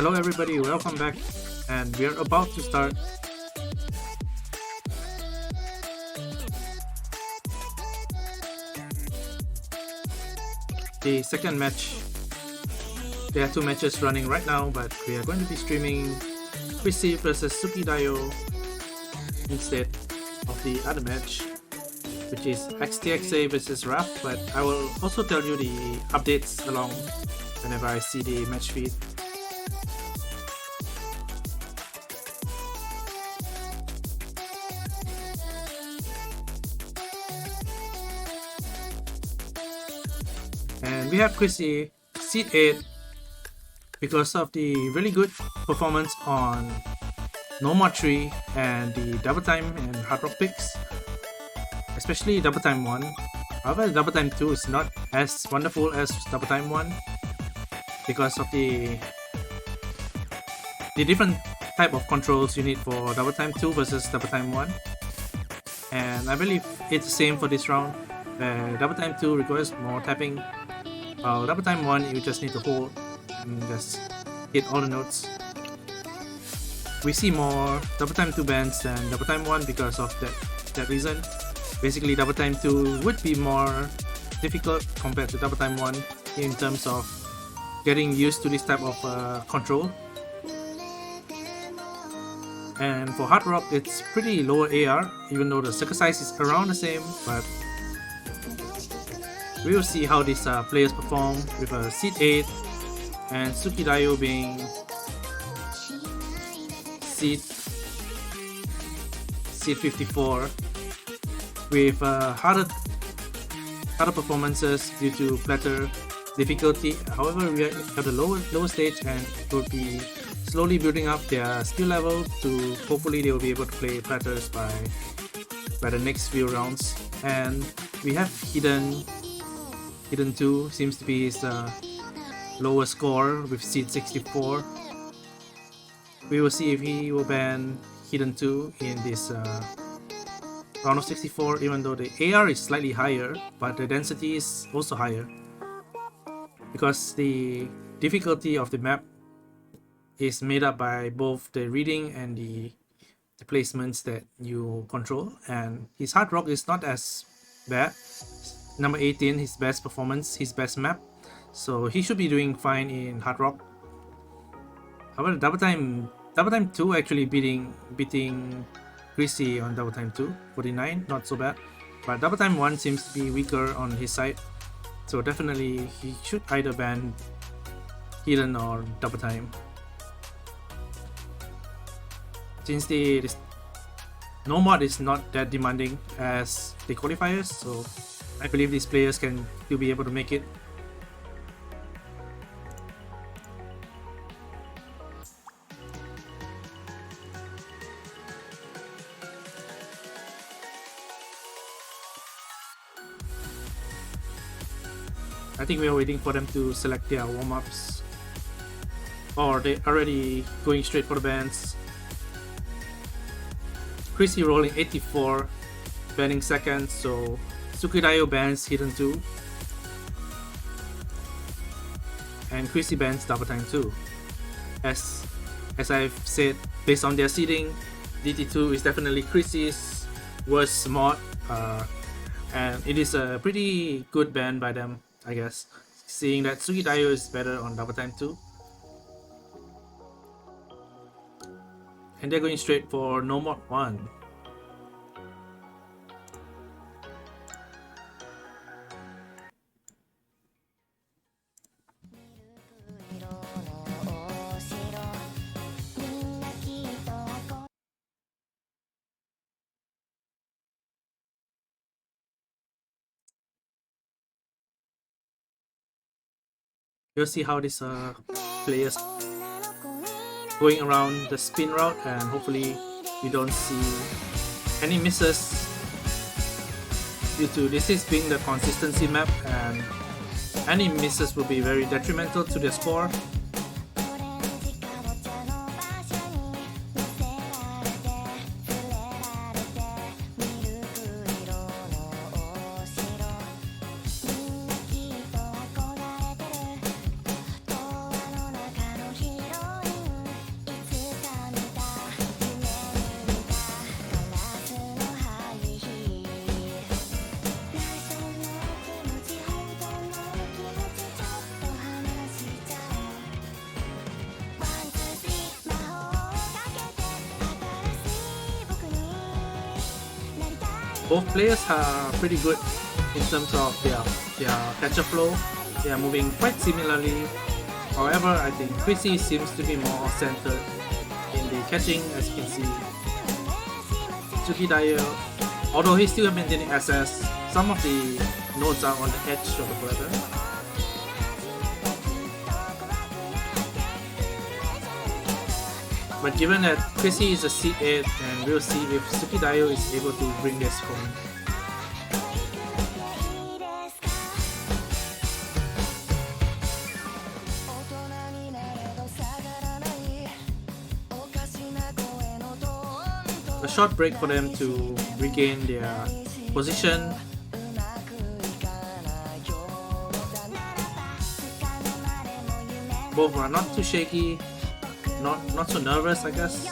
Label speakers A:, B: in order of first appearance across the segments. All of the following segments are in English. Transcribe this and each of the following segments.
A: Hello everybody, welcome back, and we are about to start the second match. There are two matches running right now, but we are going to be streaming Chrisse versus Sukidayo instead of the other match, which is XTXA versus RAF, but I will also tell you the updates along whenever I see the match feed. And we have Chrisse, seed 8, because of the really good performance on No More 3 and the Double Time and Hard Rock picks, especially Double Time 1. However, Double Time 2 is not as wonderful as Double Time 1 because of the different type of controls you need for Double Time 2 versus Double Time 1. And I believe it's the same for this round. Double Time 2 requires more tapping, while Double Time 1 you just need to hold and just hit all the notes. We see more Double Time 2 bands than Double Time 1 because of that reason. Basically, Double Time 2 would be more difficult compared to Double Time 1 in terms of getting used to this type of control. And for Hard Rock, it's pretty lower AR, even though the circuit size is around the same, but we will see how these players perform with a seed 8 and Sukidayo being seed 54 with harder performances due to platter difficulty. However, we are at the lower stage, and it will be slowly building up their skill level to hopefully they will be able to play platters by the next few rounds. And we have Hidden 2 seems to be his lower score with seed 64. We will see if he will ban Hidden 2 in this round of 64, even though the AR is slightly higher, but the density is also higher because the difficulty of the map is made up by both the reading and the placements that you control. And his Hard Rock is not as bad. Number 18, his best performance, his best map, so he should be doing fine in Hard Rock. However, Double Time 2 actually beating Chrisse on Double Time 2, 49, not so bad. But Double Time 1 seems to be weaker on his side, so definitely he should either ban Hidden or Double Time. Since the no mod is not that demanding as the qualifiers, so I believe these players can still be able to make it. I think we are waiting for them to select their warm-ups, or they're already going straight for the bans. Chrisse rolling 84, banning second, so Sukidayo bans Hidden 2 and Chrisse bans Double Time 2. As I've said, based on their seeding, DT2 is definitely Chrisse's worst mod, and it is a pretty good ban by them, I guess, seeing that Sukidayo is better on Double Time 2. And they're going straight for No More 1. You'll see how these players going around the spin route, and hopefully you don't see any misses due to this is being the consistency map, and any misses will be very detrimental to their score. Both players are pretty good in terms of their catcher flow. They are moving quite similarly. However, I think Chrisse seems to be more centered in the catching, as you can see. Sukidayo, although he's still maintaining SS, some of the nodes are on the edge of the platter. But given that Chrisse is a C8, and we'll see if Sukidayo is able to bring this home. A short break for them to regain their position. Both are not too shaky, not so nervous, I guess.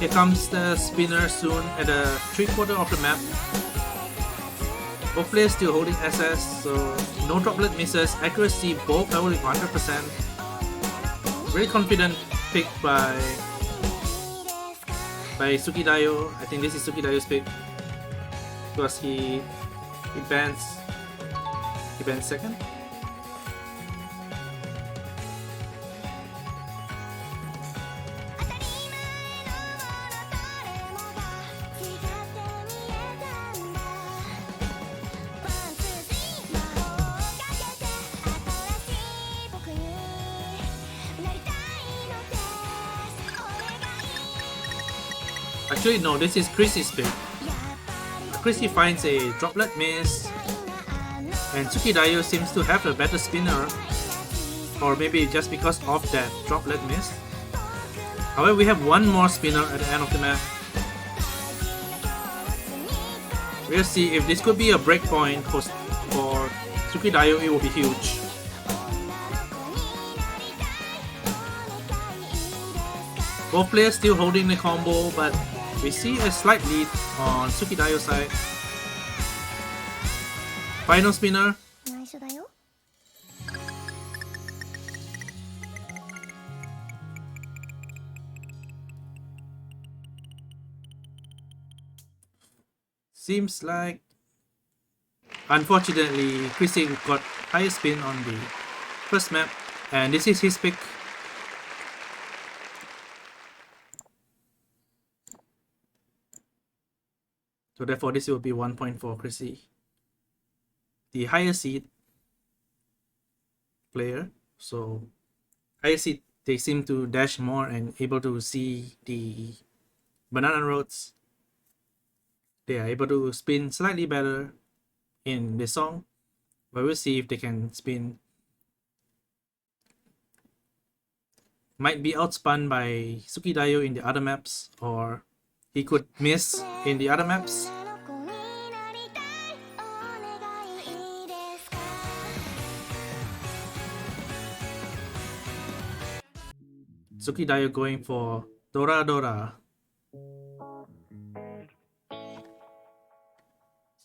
A: Here comes the spinner soon at the 3/4 of the map. Both players still holding SS, so no droplet misses, accuracy both level 100%. Very confident pick by Sukidayo. I think this is Sukidayo's pick because he bans second. Actually, no, this is Chrisse's pick. Chrisse finds a droplet miss, and Sukidayo seems to have a better spinner, or maybe just because of that droplet miss. However, we have one more spinner at the end of the map. We'll see if this could be a breakpoint for Sukidayo. It will be huge. Both players still holding the combo, but we see a slight lead on Sukidayo's side. Final spinner. Seems like, unfortunately, Chrisse got higher spin on the first map, and this is his pick. So therefore, this will be 1 point for Chrisse, the higher seed player. So higher seed, they seem to dash more and able to see the banana roads. They are able to spin slightly better in this song, but we'll see if they can spin. Might be outspun by Sukidayo in the other maps, or he could miss in the other maps. Sukidayo going for Dora Dora.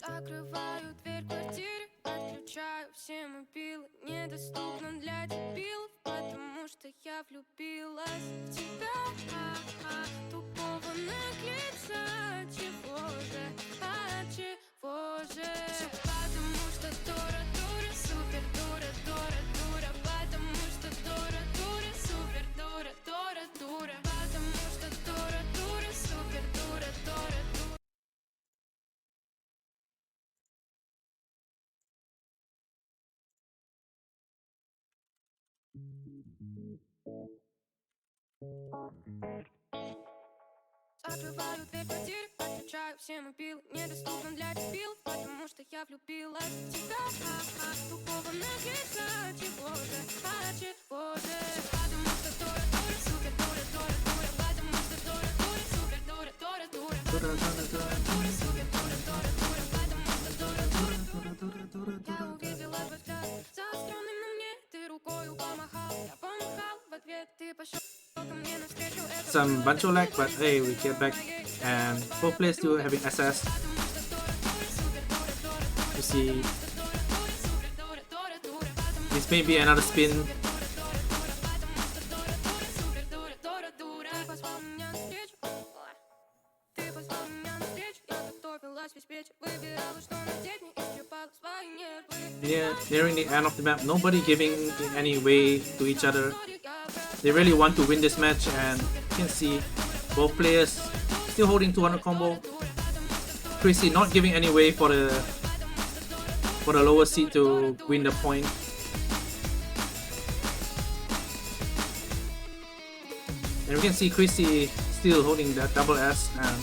B: Закрываю дверь квартиры, отключаю все мобилы. Недоступно для дебилов, потому что я влюбилась в тебя. Тупого наглеца, чего же, потому что Дора дура, супер дура, Дора дура. Потому что Дора дура, супер дура, Дора дура. Потому что Дора дура, супер дура, Дора дура. Закрываю дверь квартиры, отключаю все мобилы. Недоступно для дебилов, потому что я влюбилась в тебя. Тупого наглеца, чего же, потому что Дора дура, супер дура, Дора дура. увидела твой взгляд заостренный на мне, ты рукою помахал, я помахал в ответ, ты пошел ко мне навстречу.
A: Some bancho lag, but hey, we get back, and both players still having SS. You see, this may be another spin. Nearing the end of the map, nobody giving any way to each other. They really want to win this match, and you can see both players still holding 200 combo. Chrisse not giving any way for the lower seed to win the point. And we can see Chrisse still holding that double S, and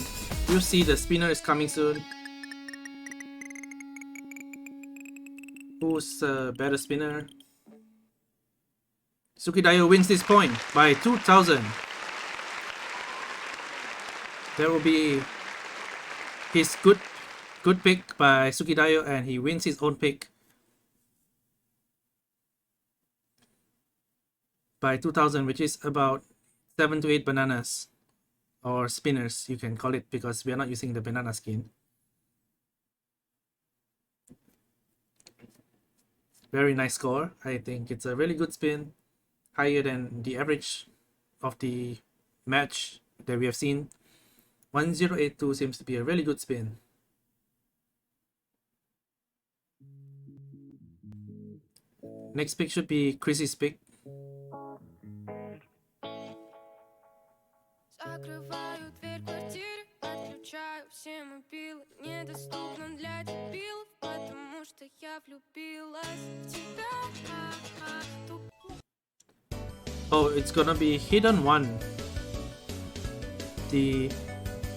A: you see the spinner is coming soon. Who's a better spinner? Sukidayo wins this point by 2000. That will be his good pick by Sukidayo, and he wins his own pick by 2000, which is about 7 to 8 bananas, or spinners you can call it, because we are not using the banana skin. Very nice score. I think it's a really good spin, higher than the average of the match that we have seen. 1082 seems to be a really good spin. Next pick should be Chrisse's pick.
B: Закрываю дверь квартиры, отключаю все мобилы. Недоступно для дебилов, потому что я влюбилась в тебя.
A: Oh, it's gonna be Hidden 1. The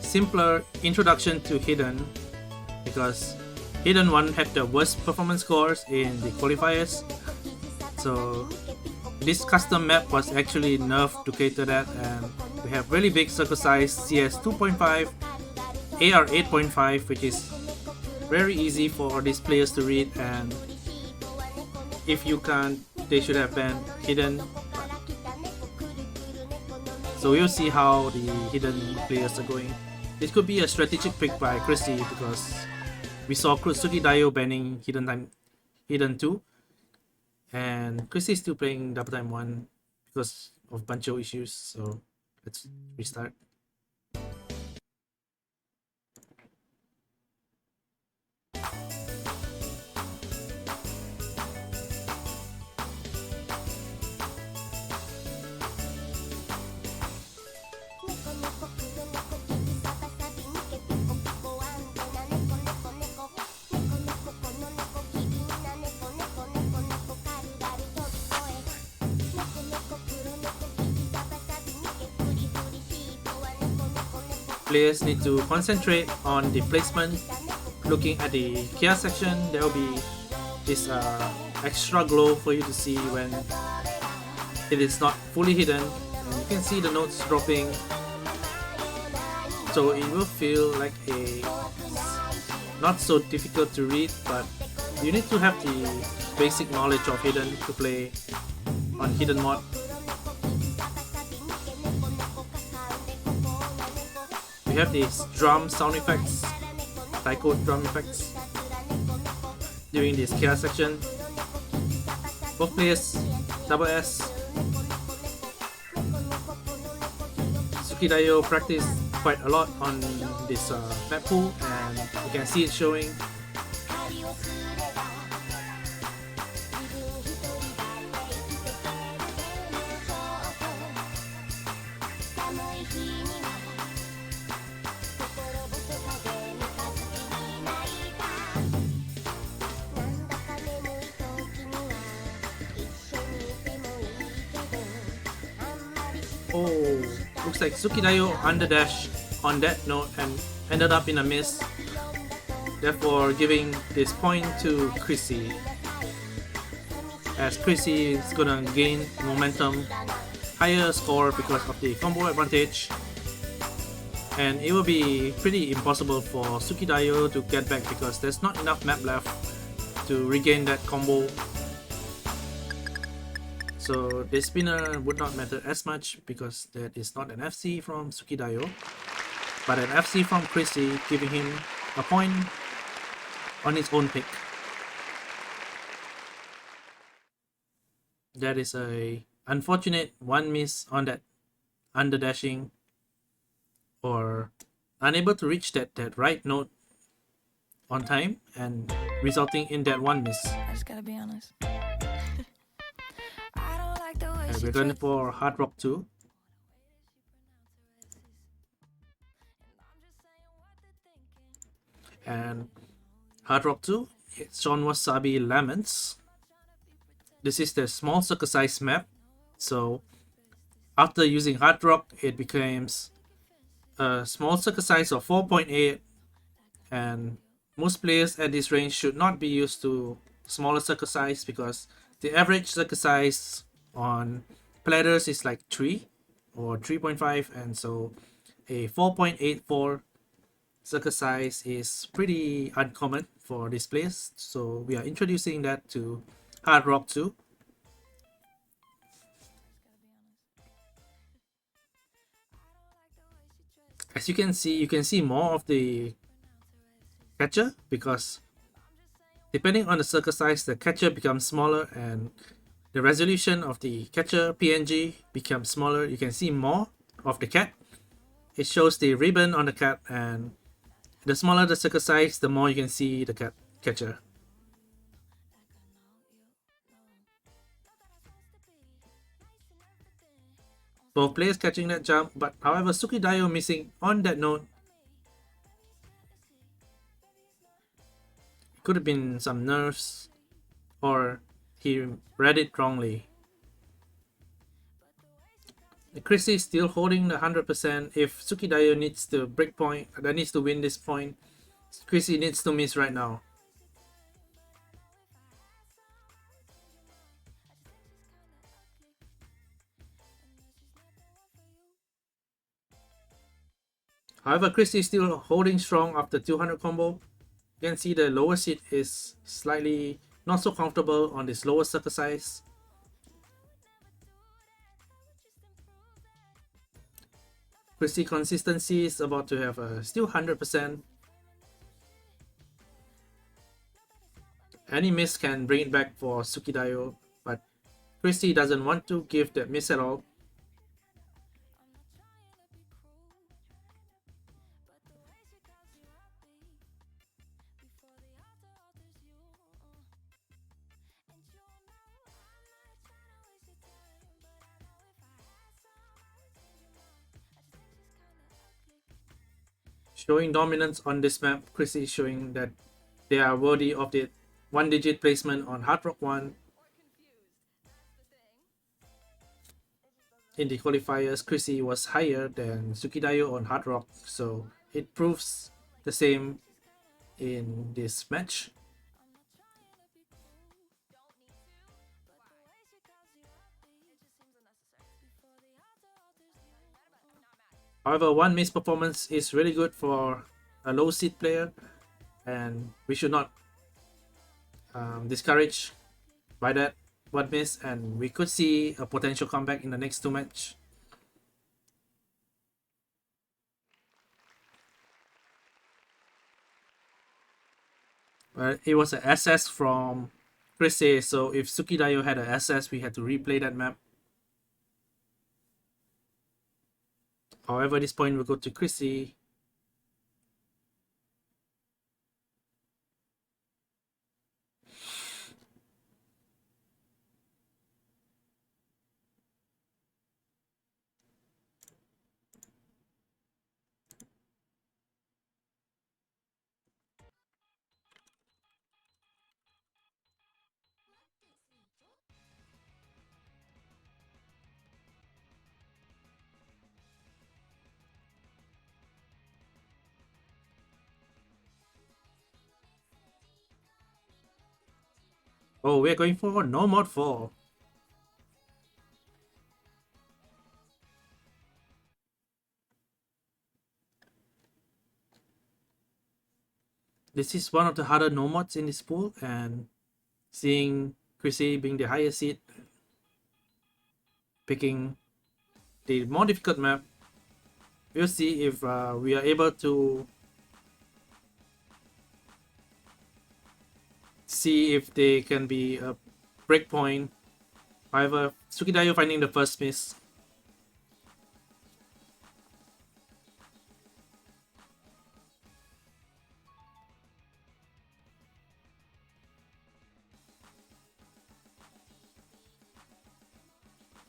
A: simpler introduction to Hidden, because Hidden 1 had the worst performance scores in the qualifiers. So this custom map was actually nerfed to cater that, and we have really big circle size, CS 2.5, AR 8.5, which is very easy for these players to read, and if you can't, they should have banned Hidden. So we'll see how the Hidden players are going. This could be a strategic pick by Chrisse, because we saw Sukidayo banning Hidden 2, and Chrisse is still playing double time 1 because of bancho issues. So let's restart. Players need to concentrate on the placement. Looking at the Kia section, there will be this extra glow for you to see when it is not fully hidden, and you can see the notes dropping, so it will feel like a not so difficult to read, but you need to have the basic knowledge of Hidden to play on Hidden mod. We have these drum sound effects, taiko drum effects during this Kia section. Both players double S. Sukidayo practiced quite a lot on this map pool, and you can see it showing. Oh, looks like Sukidayo underdash on that note and ended up in a miss, therefore giving this point to Chrisse, as Chrisse is gonna gain momentum, higher score because of the combo advantage. and it will be pretty impossible for Sukidayo to get back because there's not enough map left to regain that combo. So the spinner would not matter as much because that is not an FC from Sukidayo, but an FC from Chrisse, giving him a point on his own pick. That is a unfortunate one miss on that under dashing, or unable to reach that right note on time, and resulting in that one miss.
B: I just gotta be honest. I don't like the way
A: And
B: she
A: we're going
B: treats
A: for Hard Rock 2. And Hard Rock 2, it's Sean Wasabi Lemons. This is the small circle size map. So after using Hard Rock, it becomes a small circle size of 4.8, and most players at this range should not be used to smaller circle size because the average circle size on platters is like 3 or 3.5, and so a 4.84 circle size is pretty uncommon for this place. So we are introducing that to Hard Rock 2. As you can see more of the catcher because depending on the circle size, the catcher becomes smaller and the resolution of the catcher PNG becomes smaller. You can see more of the cat. It shows the ribbon on the cat, and the smaller the circle size, the more you can see the cat catcher. Both players catching that jump, but however Sukidayo missing on that note. Could have been some nerves, or he read it wrongly. Chrisse is still holding the 100%. If Sukidayo needs to break point, that needs to win this point, Chrisse needs to miss right now. However, Chrisse is still holding strong after 200 combo. You can see the lower seat is slightly not so comfortable on this lower circle size. Chrisse consistency is about to have a still 100%. Any miss can bring it back for Sukidayo, but Chrisse doesn't want to give that miss at all. Showing dominance on this map, Chrisse is showing that they are worthy of the one-digit placement on Hard Rock 1. In the qualifiers, Chrisse was higher than Sukidayo on Hard Rock, so it proves the same in this match. However, one missed performance is really good for a low seed player, and we should not discourage by that one miss, and we could see a potential comeback in the next two matches. But it was an SS from Chrisse, so if Sukidayo had an SS, we had to replay that map. However, this point will go to Chrisse. Oh, we're going for no mod 4. this is one of the harder no mods in this pool, and seeing Chrisse being the highest seed, picking the more difficult map, we'll see if we are able to see if they can be a breakpoint. However, Sukidayo finding the first miss.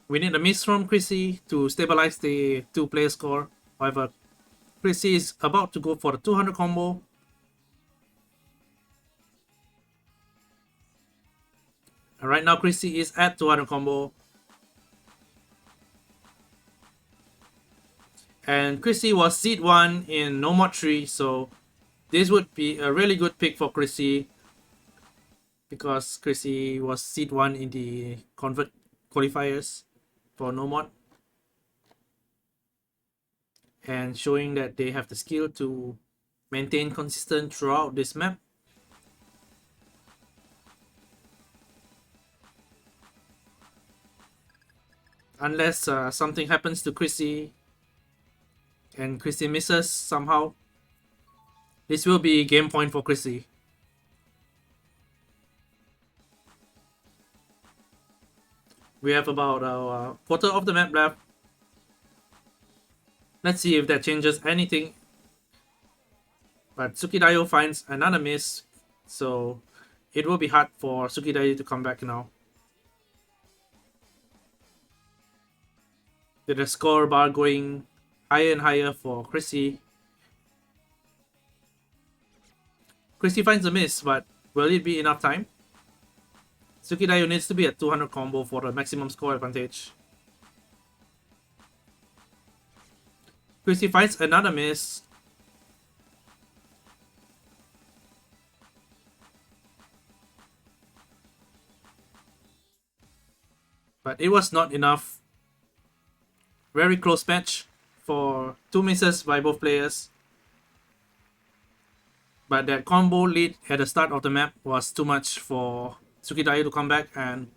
A: We need a miss from Chrisse to stabilize the two-player score. However, Chrisse is about to go for the 200 combo. And right now, Chrisse is at 200 combo. And Chrisse was seed 1 in No Mod 3, so this would be a really good pick for Chrisse, because Chrisse was seed 1 in the convert qualifiers for No Mod, and showing that they have the skill to maintain consistent throughout this map. Unless something happens to Chrisse and Chrisse misses somehow, this will be game point for Chrisse. We have about a quarter of the map left. Let's see if that changes anything. But Sukidayo finds another miss, so it will be hard for Sukidayo to come back now. With the score bar going higher and higher for Chrisse. Chrisse finds a miss, but will it be enough time? Sukidayo needs to be at 200 combo for the maximum score advantage. Chrisse finds another miss. But it was not enough. Very close match for 2 misses by both players. But that combo lead at the start of the map was too much for Sukidayo to come back, and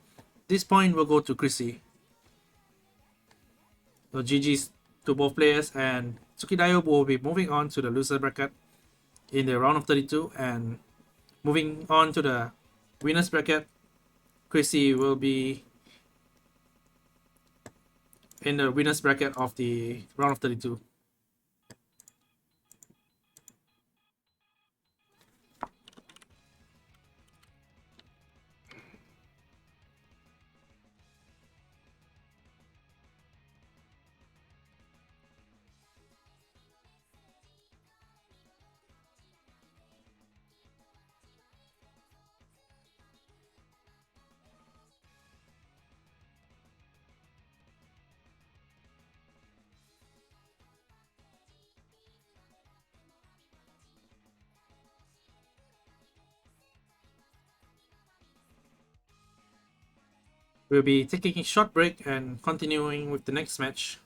A: this point will go to Chrisse. So GG's to both players, and Sukidayo will be moving on to the loser bracket in the round of 32, and moving on to the winners bracket, Chrisse will be in the winners bracket of the round of 32. We'll be taking a short break and continuing with the next match.